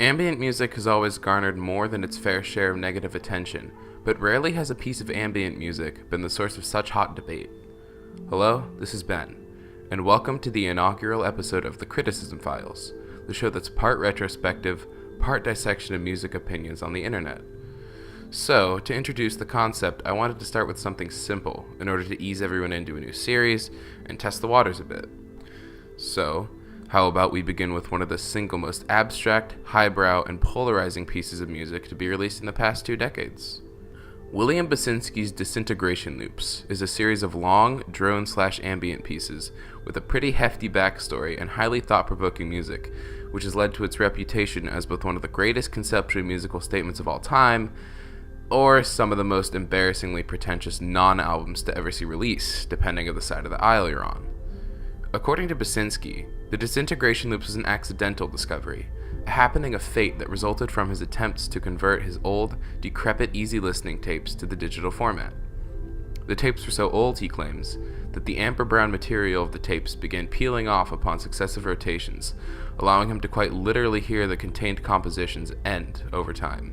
Ambient music has always garnered more than its fair share of negative attention, but rarely has a piece of ambient music been the source of such hot debate. Hello, this is Ben, and welcome to the inaugural episode of The Criticism Files, the show that's part retrospective, part dissection of music opinions on the internet. So, to introduce the concept, I wanted to start with something simple in order to ease everyone into a new series and test the waters a bit. So, how about we begin with one of the single most abstract, highbrow, and polarizing pieces of music to be released in the past 2 decades. William Basinski's Disintegration Loops is a series of long, drone/ambient pieces with a pretty hefty backstory and highly thought-provoking music, which has led to its reputation as both one of the greatest conceptually musical statements of all time, or some of the most embarrassingly pretentious non-albums to ever see release, depending on the side of the aisle you're on. According to Basinski, the Disintegration Loops was an accidental discovery, a happening of fate that resulted from his attempts to convert his old, decrepit easy-listening tapes to the digital format. The tapes were so old, he claims, that the amber-brown material of the tapes began peeling off upon successive rotations, allowing him to quite literally hear the contained compositions end over time.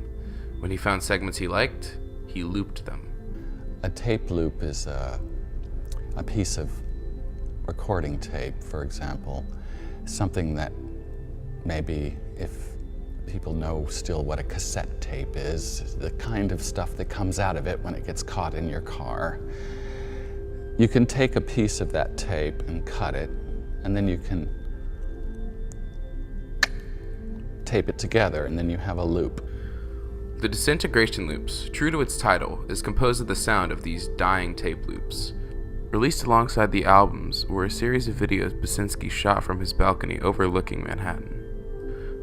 When he found segments he liked, he looped them. A tape loop is a piece of recording tape, for example, something that maybe, if people know still what a cassette tape is, the kind of stuff that comes out of it when it gets caught in your car. You can take a piece of that tape and cut it, and then you can tape it together, and then you have a loop. The Disintegration Loops, true to its title, is composed of the sound of these dying tape loops. Released alongside the albums were a series of videos Basinski shot from his balcony overlooking Manhattan.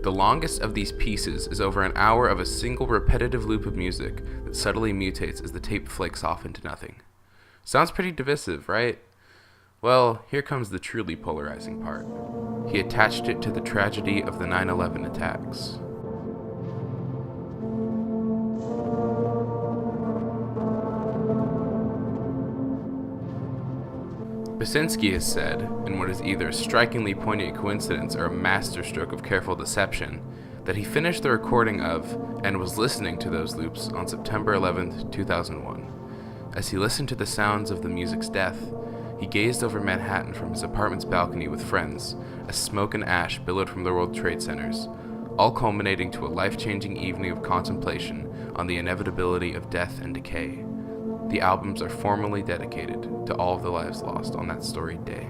The longest of these pieces is over an hour of a single repetitive loop of music that subtly mutates as the tape flakes off into nothing. Sounds pretty divisive, right? Well, here comes the truly polarizing part. He attached it to the tragedy of the 9/11 attacks. Basinski has said, in what is either a strikingly poignant coincidence or a masterstroke of careful deception, that he finished the recording of and was listening to those loops on September 11, 2001. As he listened to the sounds of the music's death, he gazed over Manhattan from his apartment's balcony with friends as smoke and ash billowed from the World Trade Centers, all culminating to a life-changing evening of contemplation on the inevitability of death and decay. The albums are formally dedicated to all of the lives lost on that storied day.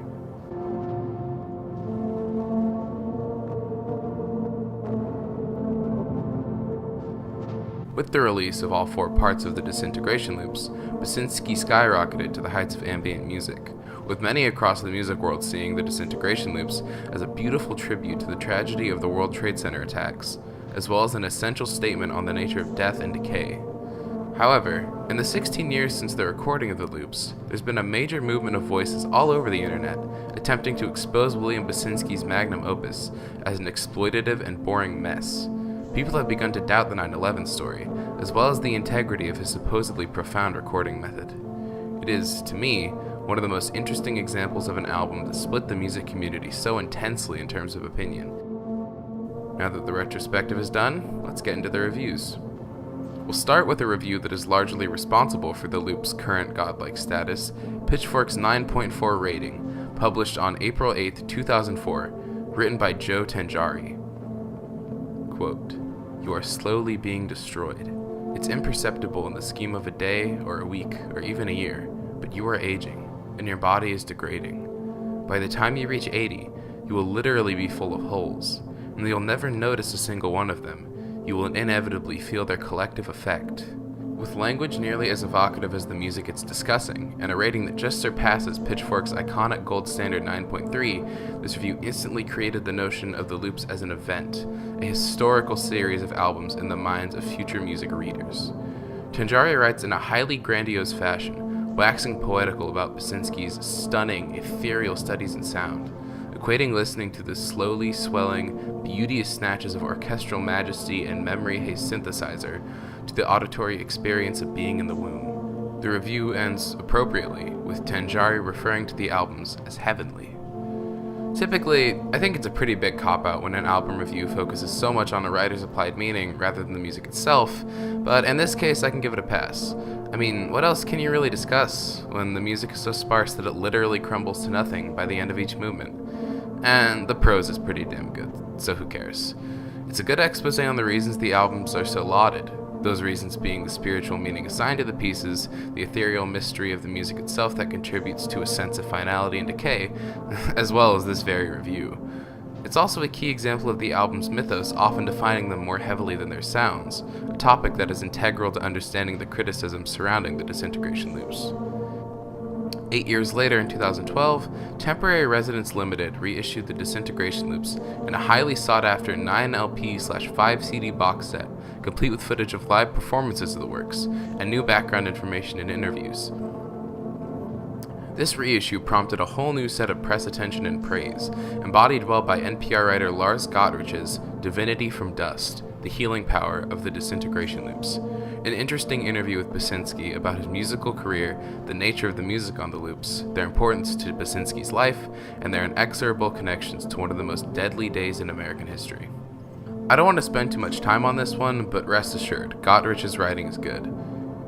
With the release of all 4 parts of the Disintegration Loops, Basinski skyrocketed to the heights of ambient music, with many across the music world seeing the Disintegration Loops as a beautiful tribute to the tragedy of the World Trade Center attacks, as well as an essential statement on the nature of death and decay. However, in the 16 years since the recording of the loops, there's been a major movement of voices all over the internet attempting to expose William Basinski's magnum opus as an exploitative and boring mess. People have begun to doubt the 9/11 story, as well as the integrity of his supposedly profound recording method. It is, to me, one of the most interesting examples of an album that split the music community so intensely in terms of opinion. Now that the retrospective is done, let's get into the reviews. We'll start with a review that is largely responsible for the loop's current godlike status, Pitchfork's 9.4 rating, published on April 8, 2004, written by Joe Tanjari. Quote, "You are slowly being destroyed. It's imperceptible in the scheme of a day or a week or even a year, but you are aging, and your body is degrading. By the time you reach 80, you will literally be full of holes, and you'll never notice a single one of them. You will inevitably feel their collective effect." With language nearly as evocative as the music it's discussing, and a rating that just surpasses Pitchfork's iconic gold standard 9.3, this review instantly created the notion of the loops as an event, a historical series of albums in the minds of future music readers. Tanjari writes in a highly grandiose fashion, waxing poetical about Basinski's stunning, ethereal studies in sound, equating listening to the slowly swelling, beauteous snatches of orchestral majesty and memory haze synthesizer to the auditory experience of being in the womb. The review ends appropriately, with Tanjari referring to the albums as heavenly. Typically, I think it's a pretty big cop-out when an album review focuses so much on a writer's applied meaning rather than the music itself, but in this case I can give it a pass. I mean, what else can you really discuss when the music is so sparse that it literally crumbles to nothing by the end of each movement? And the prose is pretty damn good, so who cares? It's a good expose on the reasons the albums are so lauded, those reasons being the spiritual meaning assigned to the pieces, the ethereal mystery of the music itself that contributes to a sense of finality and decay, as well as this very review. It's also a key example of the album's mythos often defining them more heavily than their sounds, a topic that is integral to understanding the criticism surrounding the Disintegration Loops. 8 years later, in 2012, Temporary Residence Limited reissued the Disintegration Loops in a highly sought-after 9LP/5 CD box set, complete with footage of live performances of the works, and new background information and interviews. This reissue prompted a whole new set of press attention and praise, embodied well by NPR writer Lars Gottrich's Divinity from Dust, the healing power of the Disintegration Loops. An interesting interview with Basinski about his musical career, the nature of the music on the loops, their importance to Basinski's life, and their inexorable connections to one of the most deadly days in American history. I don't want to spend too much time on this one, but rest assured, Gottrich's writing is good.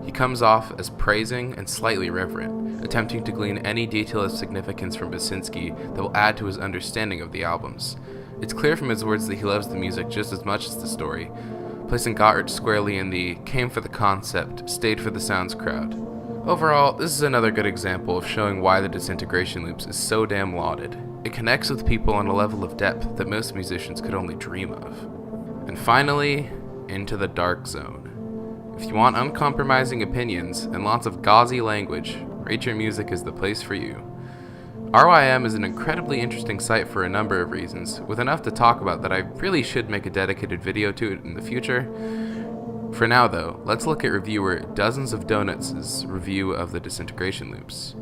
He comes off as praising and slightly reverent, attempting to glean any detail of significance from Basinski that will add to his understanding of the albums. It's clear from his words that he loves the music just as much as the story, placing Gottrich squarely in the came for the concept, stayed for the sounds crowd. Overall, this is another good example of showing why the Disintegration Loops is so damn lauded. It connects with people on a level of depth that most musicians could only dream of. And finally, Into the Dark Zone. If you want uncompromising opinions and lots of gauzy language, Reissue Music is the place for you. RYM is an incredibly interesting site for a number of reasons, with enough to talk about that I really should make a dedicated video to it in the future. For now though, let's look at reviewer Dozens of Donuts' review of the Disintegration Loops.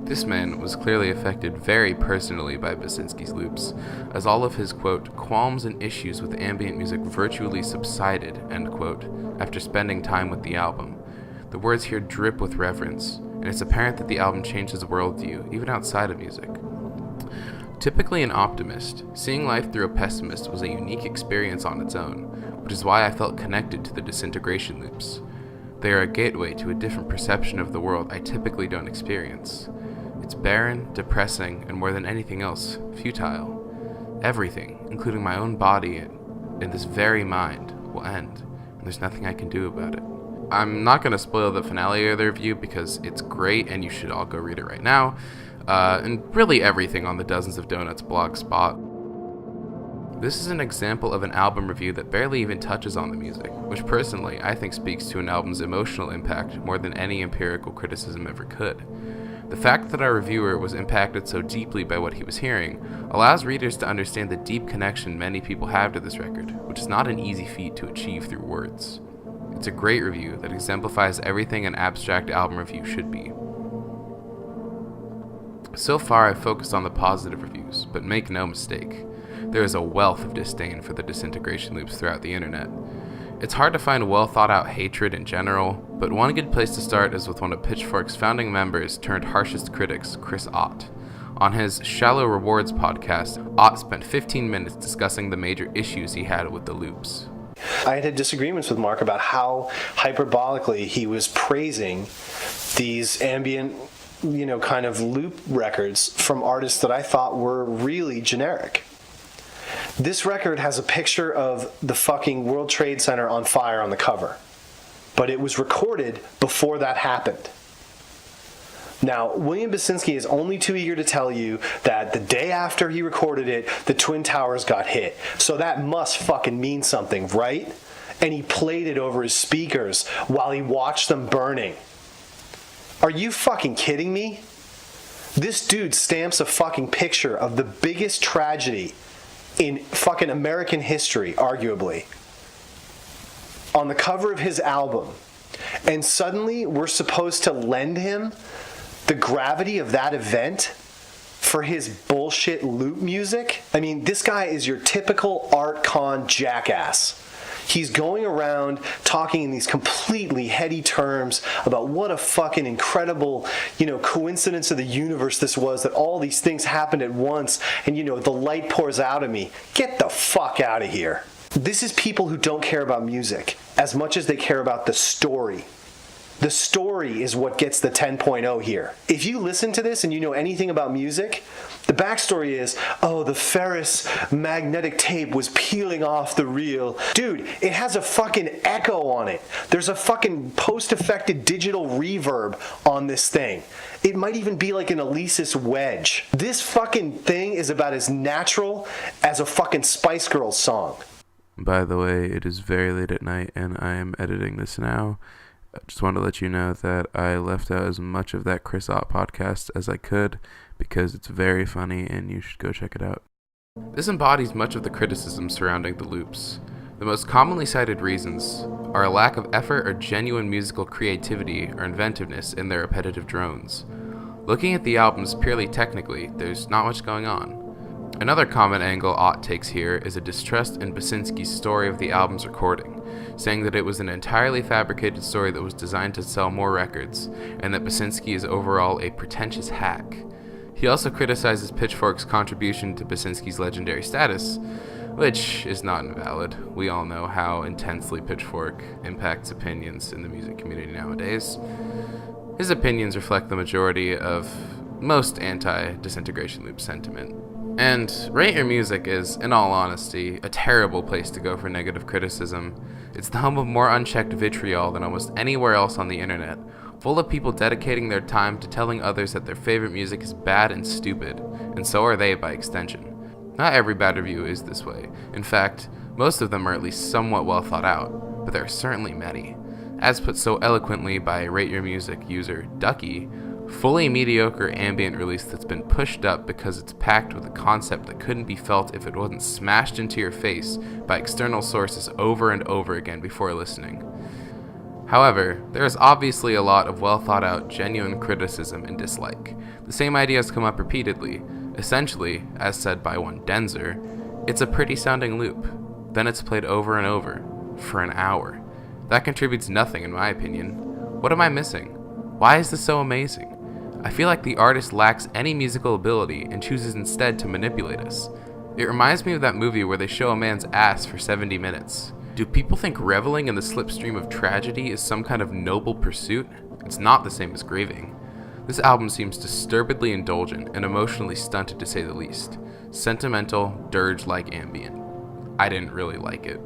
This man was clearly affected very personally by Basinski's loops, as all of his, quote, qualms and issues with ambient music virtually subsided, end quote, after spending time with the album. The words here drip with reverence, and it's apparent that the album changed his worldview, even outside of music. Typically an optimist, seeing life through a pessimist was a unique experience on its own, which is why I felt connected to the Disintegration Loops. They are a gateway to a different perception of the world I typically don't experience. It's barren, depressing, and more than anything else, futile. Everything, including my own body and this very mind, will end, and there's nothing I can do about it. I'm not going to spoil the finale of the review because it's great and you should all go read it right now, and really everything on the Dozens of Donuts blog spot. This is an example of an album review that barely even touches on the music, which personally I think speaks to an album's emotional impact more than any empirical criticism ever could. The fact that our reviewer was impacted so deeply by what he was hearing allows readers to understand the deep connection many people have to this record, which is not an easy feat to achieve through words. It's a great review that exemplifies everything an abstract album review should be. So far I've focused on the positive reviews, but make no mistake, there is a wealth of disdain for the Disintegration Loops throughout the internet. It's hard to find well-thought-out hatred in general, but one good place to start is with one of Pitchfork's founding members turned harshest critics, Chris Ott. On his Shallow Rewards podcast, Ott spent 15 minutes discussing the major issues he had with the loops. I had disagreements with Mark about how hyperbolically he was praising these ambient, kind of loop records from artists that I thought were really generic. This record has a picture of the fucking World Trade Center on fire on the cover, but it was recorded before that happened. Now, William Basinski is only too eager to tell you that the day after he recorded it, the Twin Towers got hit. So that must fucking mean something, right? And he played it over his speakers while he watched them burning. Are you fucking kidding me? This dude stamps a fucking picture of the biggest tragedy in fucking American history, arguably, on the cover of his album. And suddenly we're supposed to lend him the gravity of that event for his bullshit loop music? I mean, this guy is your typical art con jackass. He's going around talking in these completely heady terms about what a fucking incredible, coincidence of the universe this was, that all these things happened at once, and, the light pours out of me. Get the fuck out of here. This is people who don't care about music as much as they care about the story. The story is what gets the 10.0 here. If you listen to this and you know anything about music, the backstory is, the Ferris magnetic tape was peeling off the reel. Dude, it has a fucking echo on it. There's a fucking post-affected digital reverb on this thing. It might even be like an Alesis wedge. This fucking thing is about as natural as a fucking Spice Girls song. By the way, it is very late at night and I am editing this now. I just want to let you know that I left out as much of that Chris Ott podcast as I could because it's very funny and you should go check it out. This embodies much of the criticism surrounding the loops. The most commonly cited reasons are a lack of effort or genuine musical creativity or inventiveness in their repetitive drones. Looking at the albums purely technically, there's not much going on. Another common angle Ott takes here is a distrust in Basinski's story of the album's recording, saying that it was an entirely fabricated story that was designed to sell more records, and that Basinski is overall a pretentious hack. He also criticizes Pitchfork's contribution to Basinski's legendary status, which is not invalid. We all know how intensely Pitchfork impacts opinions in the music community nowadays. His opinions reflect the majority of most anti-Disintegration Loop sentiment. And Rate Your Music is, in all honesty, a terrible place to go for negative criticism. It's the home of more unchecked vitriol than almost anywhere else on the internet, full of people dedicating their time to telling others that their favorite music is bad and stupid, and so are they by extension. Not every bad review is this way. In fact, most of them are at least somewhat well thought out, but there are certainly many. As put so eloquently by Rate Your Music user Ducky, fully mediocre ambient release that's been pushed up because it's packed with a concept that couldn't be felt if it wasn't smashed into your face by external sources over and over again before listening. However, there is obviously a lot of well thought out, genuine criticism and dislike. The same ideas come up repeatedly. Essentially, as said by one Denzer, it's a pretty sounding loop. Then it's played over and over, for an hour. That contributes nothing in my opinion. What am I missing? Why is this so amazing? I feel like the artist lacks any musical ability and chooses instead to manipulate us. It reminds me of that movie where they show a man's ass for 70 minutes. Do people think reveling in the slipstream of tragedy is some kind of noble pursuit? It's not the same as grieving. This album seems disturbedly indulgent and emotionally stunted to say the least. Sentimental, dirge-like ambient. I didn't really like it.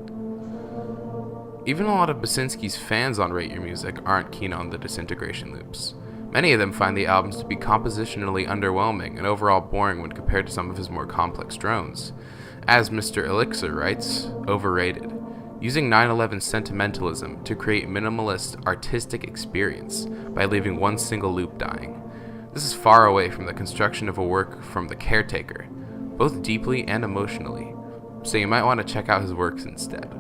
Even a lot of Basinski's fans on Rate Your Music aren't keen on the Disintegration Loops. Many of them find the albums to be compositionally underwhelming and overall boring when compared to some of his more complex drones. As Mr. Elixir writes, overrated. Using 9/11 sentimentalism to create minimalist artistic experience by leaving one single loop dying. This is far away from the construction of a work from The Caretaker, both deeply and emotionally, so you might want to check out his works instead.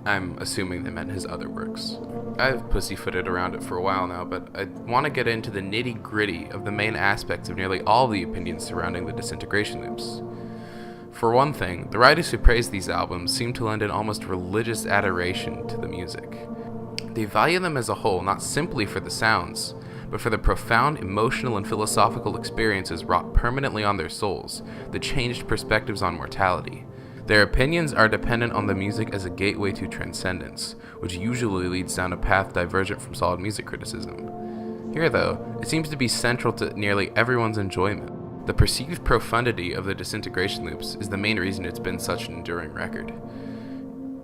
I'm assuming they meant his other works. I've pussyfooted around it for a while now, but I want to get into the nitty-gritty of the main aspects of nearly all the opinions surrounding the Disintegration Loops. For one thing, the writers who praise these albums seem to lend an almost religious adoration to the music. They value them as a whole, not simply for the sounds, but for the profound emotional and philosophical experiences wrought permanently on their souls, the changed perspectives on mortality. Their opinions are dependent on the music as a gateway to transcendence, which usually leads down a path divergent from solid music criticism. Here, though, it seems to be central to nearly everyone's enjoyment. The perceived profundity of the Disintegration Loops is the main reason it's been such an enduring record.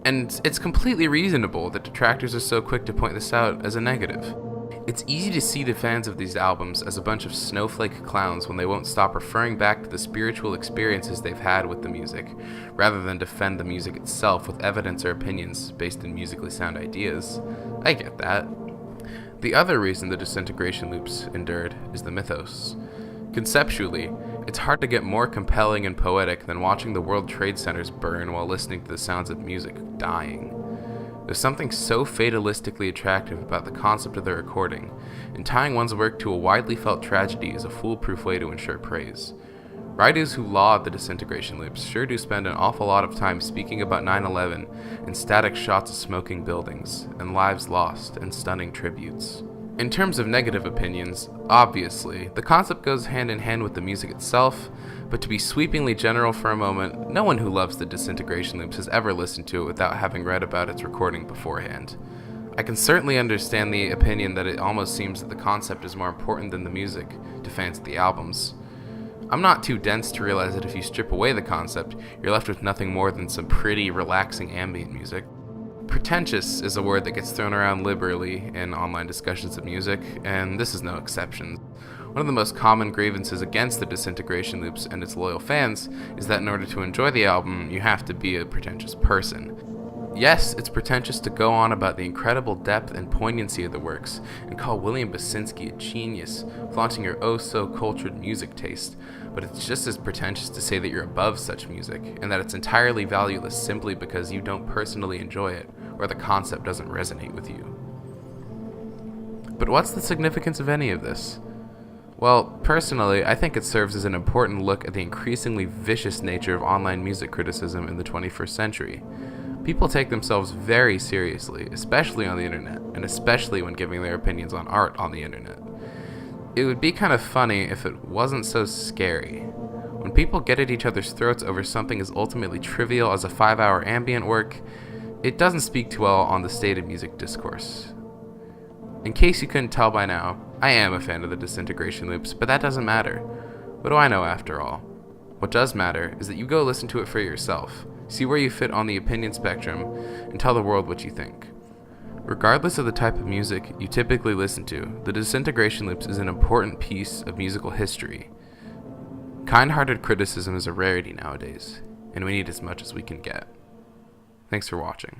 And it's completely reasonable that detractors are so quick to point this out as a negative. It's easy to see the fans of these albums as a bunch of snowflake clowns when they won't stop referring back to the spiritual experiences they've had with the music, rather than defend the music itself with evidence or opinions based in musically sound ideas. I get that. The other reason the Disintegration Loops endured is the mythos. Conceptually, it's hard to get more compelling and poetic than watching the World Trade Centers burn while listening to the sounds of music dying. There's something so fatalistically attractive about the concept of the recording, and tying one's work to a widely felt tragedy is a foolproof way to ensure praise. Writers who laud the Disintegration Loops sure do spend an awful lot of time speaking about 9/11 and static shots of smoking buildings, and lives lost and stunning tributes. In terms of negative opinions, obviously, the concept goes hand in hand with the music itself, but to be sweepingly general for a moment, no one who loves the Disintegration Loops has ever listened to it without having read about its recording beforehand. I can certainly understand the opinion that it almost seems that the concept is more important than the music to fans of the albums. I'm not too dense to realize that if you strip away the concept, you're left with nothing more than some pretty relaxing ambient music. Pretentious is a word that gets thrown around liberally in online discussions of music, and this is no exception. One of the most common grievances against the Disintegration Loops and its loyal fans is that in order to enjoy the album, you have to be a pretentious person. Yes, it's pretentious to go on about the incredible depth and poignancy of the works and call William Basinski a genius, flaunting your oh-so-cultured music taste, but it's just as pretentious to say that you're above such music, and that it's entirely valueless simply because you don't personally enjoy it, or the concept doesn't resonate with you. But what's the significance of any of this? Well, personally, I think it serves as an important look at the increasingly vicious nature of online music criticism in the 21st century. People take themselves very seriously, especially on the internet, and especially when giving their opinions on art on the internet. It would be kind of funny if it wasn't so scary. When people get at each other's throats over something as ultimately trivial as a 5-hour ambient work, it doesn't speak too well on the state of music discourse. In case you couldn't tell by now, I am a fan of the Disintegration Loops, but that doesn't matter. What do I know after all? What does matter is that you go listen to it for yourself, see where you fit on the opinion spectrum, and tell the world what you think. Regardless of the type of music you typically listen to, the Disintegration Loops is an important piece of musical history. Kind-hearted criticism is a rarity nowadays, and we need as much as we can get. Thanks for watching.